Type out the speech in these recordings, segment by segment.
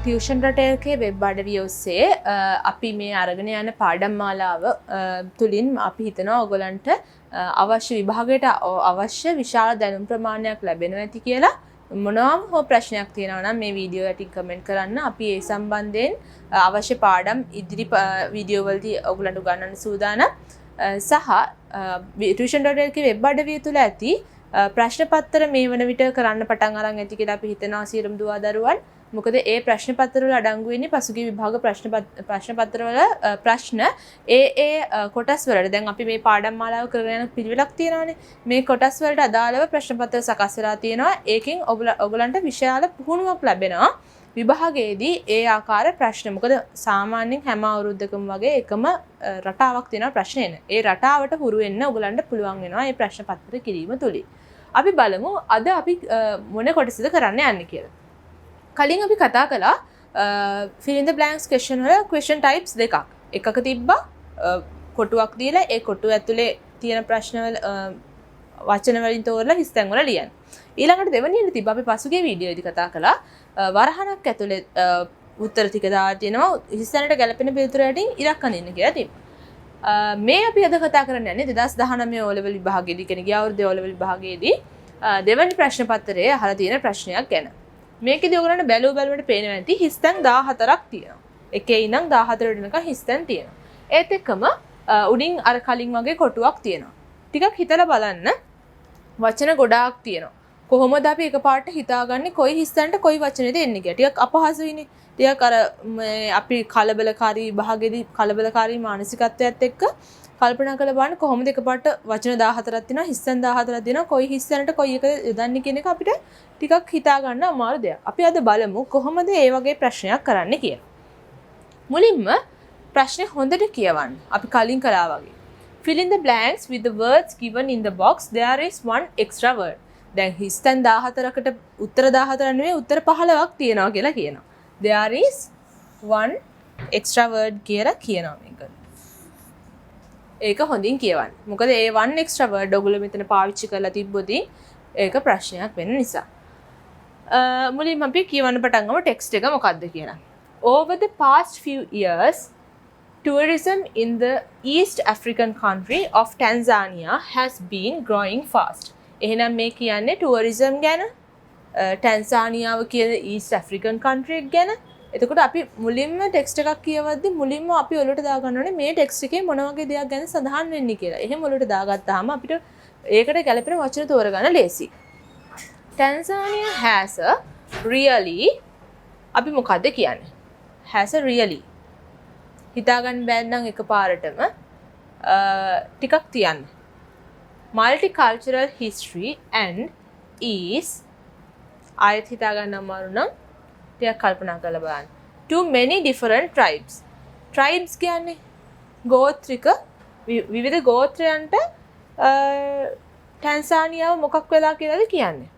Tuition රටයකේ web අඩවිය ඔස්සේ අපි මේ අරගෙන යන පාඩම් මාලාව තුලින් අපි හිතනවා ඔයගලන්ට අවශ්‍ය විභාගයට අවශ්‍ය විශාල දැනුම් ප්‍රමාණයක් ලැබෙනවා ඇති කියලා. මොනවාම හෝ ප්‍රශ්නයක් තියෙනවා නම් මේ වීඩියෝ යටින් කමෙන්ට් කරන්න. අපි ඒ සම්බන්ධයෙන් අවශ්‍ය පාඩම් ඉදිරි වීඩියෝ වලදී ඔයගලන්ට උගන්වන්න සූදානම්. සහ ටියුෂන් රටයකේ වෙබ් අඩවිය තුල ඇති ප්‍රශ්න පත්‍ර මේ වන විට කරන්න පටන් අරන් ඇති කියලා අපි හිතනවා සියලුම දුවා දරුවන්. මොකද ඒ ප්‍රශ්න පත්‍ර වල අඩංගු වෙන්නේ පසුගිය විභාග ප්‍රශ්න පත්‍ර වල ප්‍රශ්න ඒ කොටස් වලට දැන් අපි මේ පාඩම් මාලාව කරගෙන යන පිළිවෙලක් තියෙනවානේ. මේ කොටස් වලට අදාළව ප්‍රශ්න පත්‍ර සකස් වෙලා තියෙනවා. ඒකෙන් ඔයගලන්ට විශාල පුහුණුවක් ලැබෙනවා විභාගයේදී ඒ ආකාර ප්‍රශ්න. මොකද සාමාන්‍යයෙන් හැම අවුරුද්දකම වගේ එකම රටාවක් තියෙනවා ප්‍රශ්න එන. ඒ රටාවට හුරු වෙන්න ඔයගලන්ට පුළුවන් වෙනවා මේ ප්‍රශ්න පත්‍ර කිරීම තුලින්. අපි බලමු අද අපි මොන කොටසද කරන්න යන්නේ කියලා. කලින් අපි කතා කළා fill in the blanks question වල question types දෙකක්. එකක තිබ්බා කොටුවක් දීලා ඒ කොටුව ඇතුලේ තියෙන ප්‍රශ්න වල වචන වලින් තෝරලා හිස්තැන් වල ලියන්න. ඊළඟට දෙවෙනියට තිබ්බා අපි පසුගිය වීඩියෝෙදි කතා කළා වරහණක් ඇතුලේ උත්තර ටික දාලා තියෙනවා හිස්තැනට ගැලපෙන පිළිතුර යටින් ඉලක්ක අනින්න කියලා තිබ්බා. මේ අපි අද කතා කරන්න යන්නේ 2019 O level විභාගයේදී කියන්නේ ගිය අවුරුද්දේ O level විභාගයේදී දෙවැනි ප්‍රශ්න පත්‍රයේ අහලා තියෙන ප්‍රශ්නයක් ගැන. මේකෙදි ඔයගලන්ට බැලුවට පේනවා ඇති හිස්තැන් 14ක් තියෙනවා. එකේ ඉඳන් 14 වෙනකන් හිස්තැන් තියෙනවා. ඒත් එක්කම උඩින් අර කලින් වගේ කොටුවක් තියෙනවා. ටිකක් හිතලා බලන්න වචන ගොඩාක් තියෙනවා. කොහොමද අපි එකපාරට හිතාගන්නේ කොයි හිස්තැනට කොයි වචනේද එන්නේ කියලා. ටිකක් අපහසුයිනේ. ටිකක් අර අපි කලබලකාරී විභාගෙදී කලබලකාරී මානසිකත්වයත් එක්ක කල්පනා කරලා බලන්න කොහොමද එකපාරට වචන 14ක් තියෙනවා හිස්තැන් 14ක් තියෙනවා කොයි හිස්තැනට කොයි එක යොදන්නේ කියන එක අපිට ටිකක් හිතා ගන්න අමාරු දෙයක්. අපි අද බලමු කොහොමද මේ වගේ ප්‍රශ්නයක් කරන්න කියලා. මුලින්ම ප්‍රශ්නේ හොඳට කියවන්න. අපි කලින් කළා වගේ. Fill in the blanks with the words given in the box. There is one extra word. දැන් හිස්තැන් 14කට උත්තර 14 නෙවෙයි උත්තර 15ක් තියෙනවා කියලා කියනවා. There is one extra word කියලා කියනවා මේක. ඒක හොඳින් කියවන්න. මොකද ඒ one extra word ඔයගොල්ලෝ මෙතන පාවිච්චි කරලා තිබ්බොදී ඒක ප්‍රශ්නයක් වෙන්න නිසා. මුලින්ම අපි කියවන්න පටන් ගමු ටෙක්ස්ට් එක මොකක්ද කියලා. Over the past few years, tourism in the East African country of Tanzania has been growing fast. එහෙනම් මේ කියන්නේ tourism ගැන ටැන්සානියාව කියන East African country එක ගැන. එතකොට අපි මුලින්ම ටෙක්ස්ට් එකක් කියවද්දි මුලින්ම අපි ඔලුවට දාගන්න ඕනේ මේ ටෙක්ස්ට් එකේ මොන වගේ දෙයක් ගැන සඳහන් වෙන්නේ කියලා. එහෙම ඔලුවට දාගත්තාම අපිට ඒකට ගැලපෙන වචන තෝරගන්න ලේසි. Tanzania has a really අපි මොකද්ද කියන්නේ? has a really හිතාගන්න බැන්න නම් එකපාරටම ටිකක් තියන්න. Multicultural history and is ආයත් හිතාගන්න අමාරු නම් ටිකක් කල්පනා කරලා බලන්න. Too many different tribes. Tribes කියන්නේ ගෝත්‍රික විවිධ ගෝත්‍රයන්ට ටැන්සානියාව මොකක් වෙලා කියලාද කියන්නේ.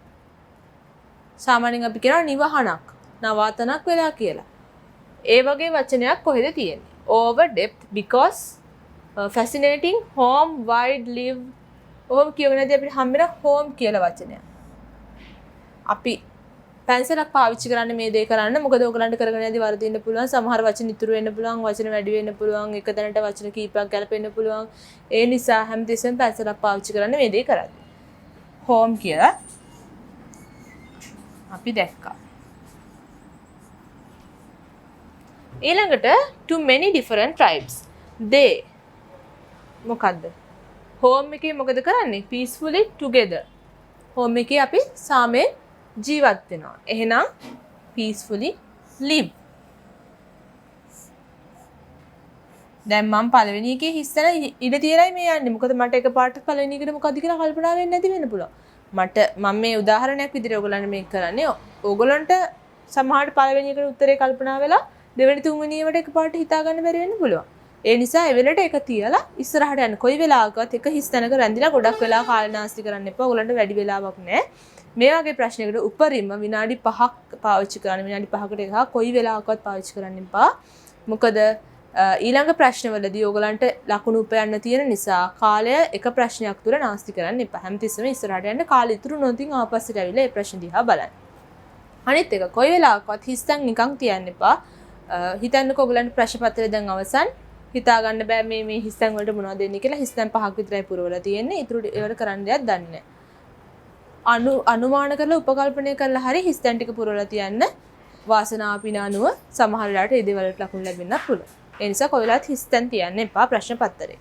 සාමාන්‍යයෙන් අපි කියනවා නිවහනක්, නවාතනක් වෙලා කියලා. ඒ වගේ වචනයක් කොහෙද තියෙන්නේ? Over depth because fascinating home wide live. ඔහොම කියවනදී අපිට හම්බෙන home කියලා වචනයක්. අපි පැන්සලක් පාවිච්චි කරන්නේ මේ දේ කරන්න. මොකද ඔයගලන්ට කරගෙන යද්දී වරදින්න පුළුවන්. සමහර වචන ඉතුරු වෙන්න පුළුවන්, වචන වැඩි වෙන්න පුළුවන්, එක තැනට වචන කීපයක් ගැලපෙන්න පුළුවන්. ඒ නිසා හැමතිස්සෙම පැන්සලක් පාවිච්චි කරන්න මේ දේ කරද්දී. home කියලා අපි දැක්කා. ඊළඟට too many different tribes. they මොකද්ද? home එකේ මොකද කරන්නේ? peacefully together. home එකේ අපි සාමයෙන් ජීවත් වෙනවා. එහෙනම් peacefully live. දැන් මම පළවෙනි එකේ හිස්සන ඉඩ තියලයි මේ යන්නේ. මොකද මට එකපාරට පළවෙනි එකට මොකද්ද කියලා කල්පනා වෙන්නේ නැති වෙන්න පුළුවන්. මම මේ උදාහරණයක් විදිහට ඔයගොල්ලන්ට මේක කරන්නේ. ඔයගොල්ලන්ට සමහරට පළවෙනි එකට උත්තරේ කල්පනා වෙලා දෙවෙනි තුන්වෙනි ඒවට එකපාරට හිතා ගන්න බැරි වෙන්න පුළුවන්. ඒ නිසා ඒ වෙලට එක තියලා ඉස්සරහට යන්න. කොයි වෙලාවකවත් එක හිස්තැනක රැඳිලා ගොඩක් වෙලා කාලනාස්ති කරන්න එපා. ඔයගොල්ලන්ට වැඩි වෙලාවක් නැහැ. මේ වගේ ප්‍රශ්නයකට උපරිම විනාඩි 5ක් පාවිච්චි කරන්න. විනාඩි 5කට එකක් කොයි වෙලාවකවත් පාවිච්චි කරන්න එපා. මොකද ඊළඟ ප්‍රශ්නවලදී ඔයගලන්ට ලකුණු උපයන්න තියෙන නිසා කාලය එක ප්‍රශ්නයක් තුර නාස්ති කරන්න එපා. හැමතිස්සෙම ඉස්සරහට යන්න කාලය ඉතුරු නොතින් ආපස්සට ඇවිල්ලා ඒ ප්‍රශ්න දිහා බලන්න. අනිත් එක කොයි වෙලාවකවත් හිස් තැන් නිකන් තියන්න එපා. හිතන්නකෝ ඔයගලන්ට ප්‍රශ්න පත්‍රය දැන් අවසන්. හිතා ගන්න බෑ මේ හිස් තැන් වලට මොනවද දෙන්නේ කියලා. හිස් තැන් 5ක් විතරයි පුරවලා තියෙන්නේ. ඊටු ඒවට කරන්න දෙයක් දන්නේ නැහැ. අනුමාන කරලා උපකල්පනය කරලා හරි හිස් තැන් ටික පුරවලා තියන්න. වාසනාව පින අනුව සමහර වෙලාවට ඒ දේවල්ට ලකුණු ලැබෙන්නත් පුළුවන්. ඒ නිසා කොයි වෙලාවත් හිස් තැන් තියන්න එපා ප්‍රශ්න පත්‍රේ.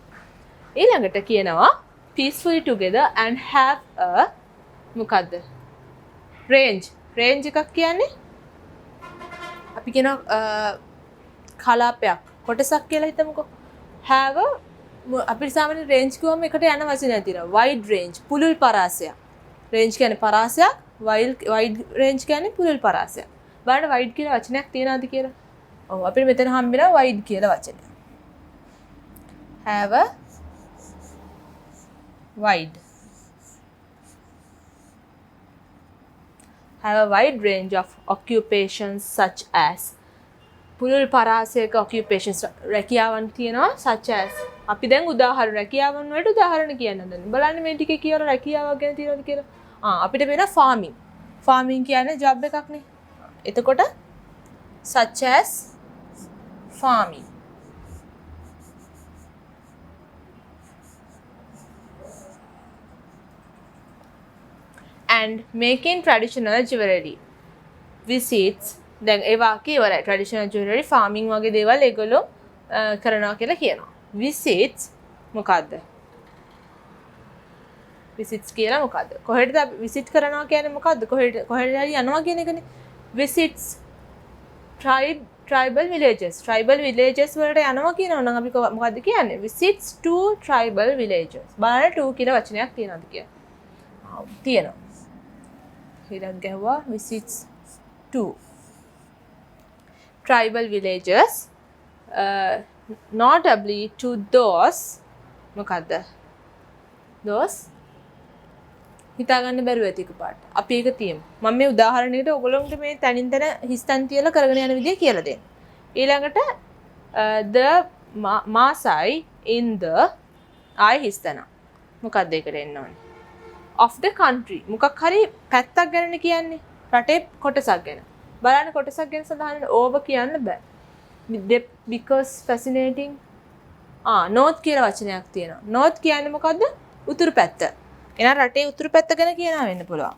ඊළඟට කියනවා peacefully together and have a මොකද්ද? range. range එකක් කියන්නේ අපි කියන කලාපයක් කොටසක් කියලා හිතමුකෝ. have a අපිට සාමාන්‍ය range කිව්වම එකට යන වචනයක් තියෙනවා. wide range පුළුල් පරාසයක්. range කියන්නේ පරාසයක්, wide range කියන්නේ පුළුල් පරාසයක්. බලන්න wide කියලා වචනයක් තියනවාද කියලා? ඔව් අපිට මෙතන හම්බෙනවා wide කියලා වචනය. have a wide. have a wide range of occupations such as පුළුල් පරාසයක occupations රැකියාවන් තියෙනවා such as අපි දැන් උදාහරණ රැකියාවන් වලට උදාහරණ කියන්න හදන්නේ. බලන්න මේ ටිකේ කියලා රැකියාවක් ගැන තියෙනවද කියලා. අපිට වෙන farming. farming කියන්නේ job එකක් නේ. එතකොට such as farming. and making traditional jewelry visits දැන් ඒ වාක්‍යය ඉවරයි. traditional jewelry farming වගේ දේවල් ඒගොල්ලෝ කරනවා කියලා කියනවා. visits මොකද්ද? visits කියලා මොකද්ද? කොහෙටද visit කරනවා කියන්නේ මොකද්ද? කොහෙට හරි යනවා කියන එකනේ. visits tribal villages. tribal villages වලට යනවා කියනවා නම් අපි මොකද්ද කියන්නේ? visits to tribal villages. බලන්න to කියලා වචනයක් තියෙනවද කියලා? තියෙනවා. ඊළඟ ගැහුවා visits to tribal villages notably to those මොකද්ද? those හිතා ගන්න බැරුව ඇති එකපාරට. අපි ඒක තියමු. මම මේ උදාහරණයකට ඔයගොල්ලන්ට මේ තනින් තන හිස්තන් තියලා කරගෙන යන විදිය කියලා දෙන්න. ඊළඟට the Maasai in the හිස්තන. මොකක්ද ඒකට එන්න ඕනේ? of the country. මොකක් හරි පැත්තක් ගැන කියන්නේ. රටේ කොටසක් ගැන. බලන්න කොටසක් ගැන සඳහන් over කියන්න බෑ. because fascinating. north කියලා වචනයක් තියෙනවා. north කියන්නේ මොකද්ද? උතුරු පැත්ත. එහෙනම් රටේ උතුරු පැත්ත ගැන කියනවා වෙන්න පුළුවන්.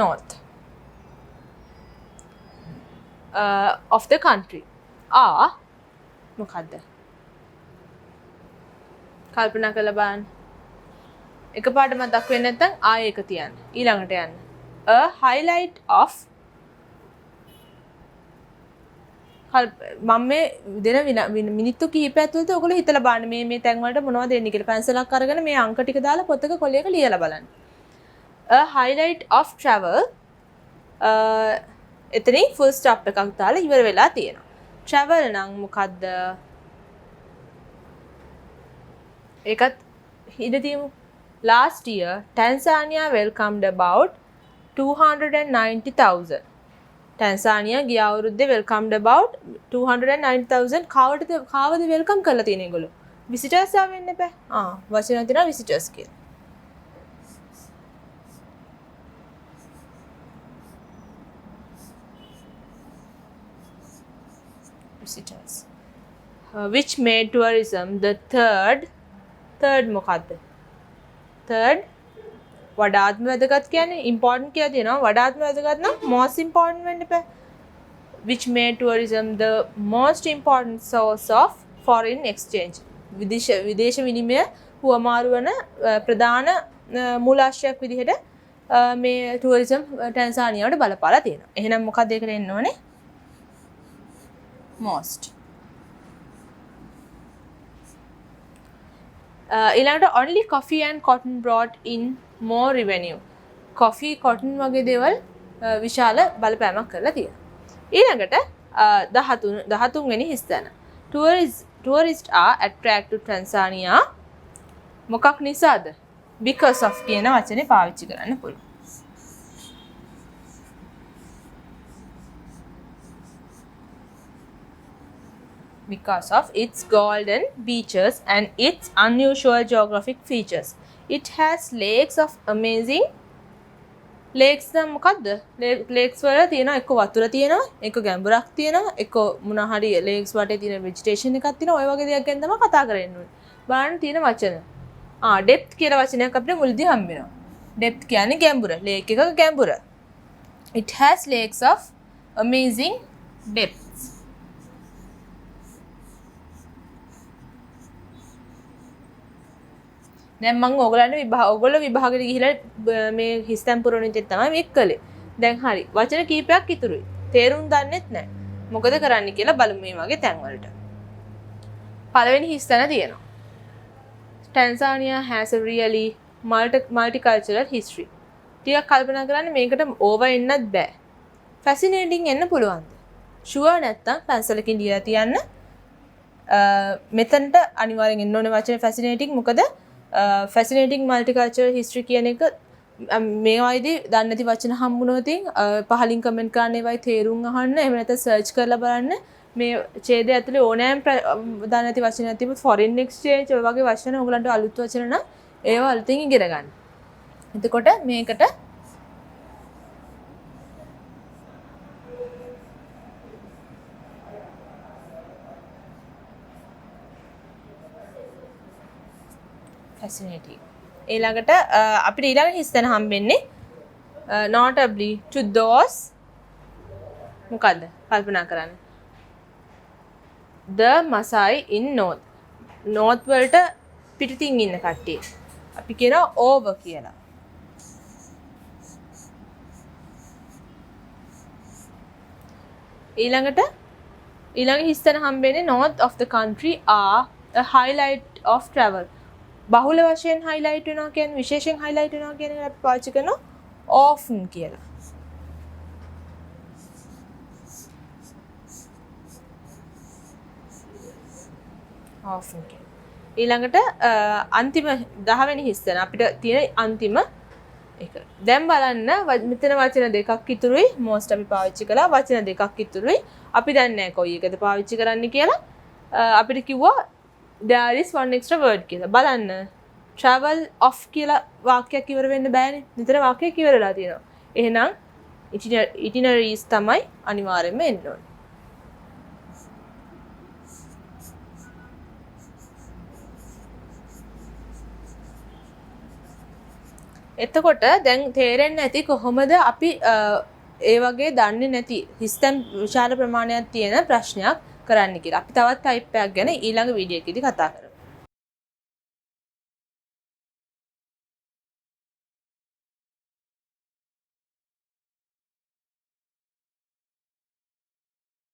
north of the country. මොකද්ද? කල්පනා කරලා බලන්න. එකපාරට මතක් වෙන්නේ නැත්නම් ආයෙ එක තියන්න. ඊළඟට යන්න. a highlight of මම මේ දෙන මිනිත්තු කිහිපයක් තුළදී ඔයගොල්ලෝ හිතලා බලන්න මේ තැන් වලට මොනවද එන්නේ කියලා. පැන්සලක් අරගෙන මේ අංක ටික දාලා පොතක කොලයක ලියලා බලන්න. a highlight of travel එතනින් full stop එකක් දාලා ඉවර වෙලා තියෙනවා. travel නම් මොකද්ද? ඒකත් ඉඳ තියමු. last year Tanzania welcomed about 290,000. Tanzania ගිය අවුරුද්දේ welcomed about 290,000 කාවද වෙල්කම් කරලා තියෙන ඒගොල්ලෝ. visitors ආවෙන්න එපා. වචන තියෙනවා visitors කියලා. visitors. which made tourism the third මොකද්ද? third වඩාත්ම වැදගත් කියන්නේ important කියලා තියෙනවා. වඩාත්ම වැදගත් නම් most important වෙන්න එපා. which made tourism the most important source of foreign exchange. විදේශ විනිමය හුවමාරු වන ප්‍රධාන මූලාශ්‍රයක් විදිහට මේ tourism ටැන්සානියාවට බලපාලා තියෙනවා. එහෙනම් මොකක්ද ඒකට එන්න ඕනේ? most. ඊළඟට only coffee and cotton brought in more revenue. coffee cotton වගේ දේවල් විශාල බලපෑමක් කරලා තියෙනවා. ඊළඟට 13 වෙනි හිස්තැන. tourists are attracted to Tanzania. මොකක් නිසාද? because of කියන වචනේ පාවිච්චි කරන්න පුළුවන්. because of its golden beaches and its unusual geographic features. It has lakes of amazing lakes නම් මොකද්ද? lakes වල තියෙනවා එක්ක වතුර තියෙනවා, එක්ක ගැඹුරක් තියෙනවා, එක්ක මොනවා හරි lakes වටේ තියෙන vegetation එකක් තියෙනවා. ඔය වගේ දෙයක් ගැන තමයි කතා කරන්න ඕනේ. බලන්න තියෙන වචන. depth කියලා වචනයක් අපිට මුලදී හම්බ වෙනවා. depth කියන්නේ ගැඹුර. lake එකක ගැඹුර. It has lakes of amazing depths. දැන් මම ඔයගොල්ලෝ විභාගෙට ගිහිලා මේ හිස්තැන් පුරවන විදිහට තමයි මේක කළේ. දැන් හරි. වචන කීපයක් ඉතුරුයි. තේරුම් දන්නෙත් නැහැ. මොකද කරන්න කියලා බලමු මේ වගේ තැන් වලට. පළවෙනි හිස්තැන තියෙනවා. Tanzania has a really multicultural history. ටිකක් කල්පනා කරන්න මේකට ඕවර් එන්නත් බෑ. Fascinating එන්න පුළුවන්ද? Sure නැත්තම් පැන්සලකින් ලියලා තියන්න. මෙතනට අනිවාර්යෙන් එන්න ඕනේ වචනේ fascinating. මොකද fascinating multicultural history කියන එක මේ වයිදී දන්නේ නැති වචන හම්බුනොත් පහලින් කමෙන්ට් කරන්න ඒවයි තේරුම් අහන්න. එහෙම නැත්නම් සර්ච් කරලා බලන්න. මේ ඡේදය ඇතුලේ ඕනෑම දන්නේ නැති වචනයක් තිබුත් foreign exchange ඔය වගේ වචන ඔයගලන්ට අලුත් වචන නම් ඒවා අලුතින් ඉගෙන ගන්න. එතකොට මේකට fascinating. ඊළඟට අපිට ඊළඟ හිස්තැන හම්බෙන්නේ notably to those මොකද්ද? කල්පනා කරන්න. The Masai in North වලට පිටින් ඉන්න කට්ටිය. අපි කියනවා over කියලා. ඊළඟ හිස්තැන හම්බෙන්නේ north of the country are a highlight of travel. බහුල වශයෙන් highlight වෙනවා කියන්නේ විශේෂයෙන් highlight වෙනවා කියන එක අපි පාවිච්චි කරනවා often කියලා. often කියලා. ඊළඟට අන්තිම 10 වෙනි හිස්තැන අපිට තියෙන අන්තිම එක. දැන් බලන්න මෙතන වචන දෙකක් ඉතුරුයි. most අපි පාවිච්චි කළා වචන දෙකක් ඉතුරුයි. අපි දන්නේ නැහැ කොයි එකද පාවිච්චි කරන්න කියලා. අපිට කිව්වා there is one extra word කියලා. බලන්න travel off කියලා වාක්‍යයක් ඉවර වෙන්න බෑනේ. නිතර වාක්‍යයක් ඉවරලා තියෙනවා. එහෙනම් itineraries තමයි අනිවාර්යයෙන්ම එන්න ඕනේ. එතකොට දැන් තේරෙන්නේ නැති කොහොමද අපි ඒ වගේ දන්නේ නැති හිස්තැන් විශාල ප්‍රමාණයක් තියෙන ප්‍රශ්නයක් කරන්න කියලා. අපි තවත් ටයිප් එකක් ගැන ඊළඟ වීඩියෝ එකේදී කතා කරමු.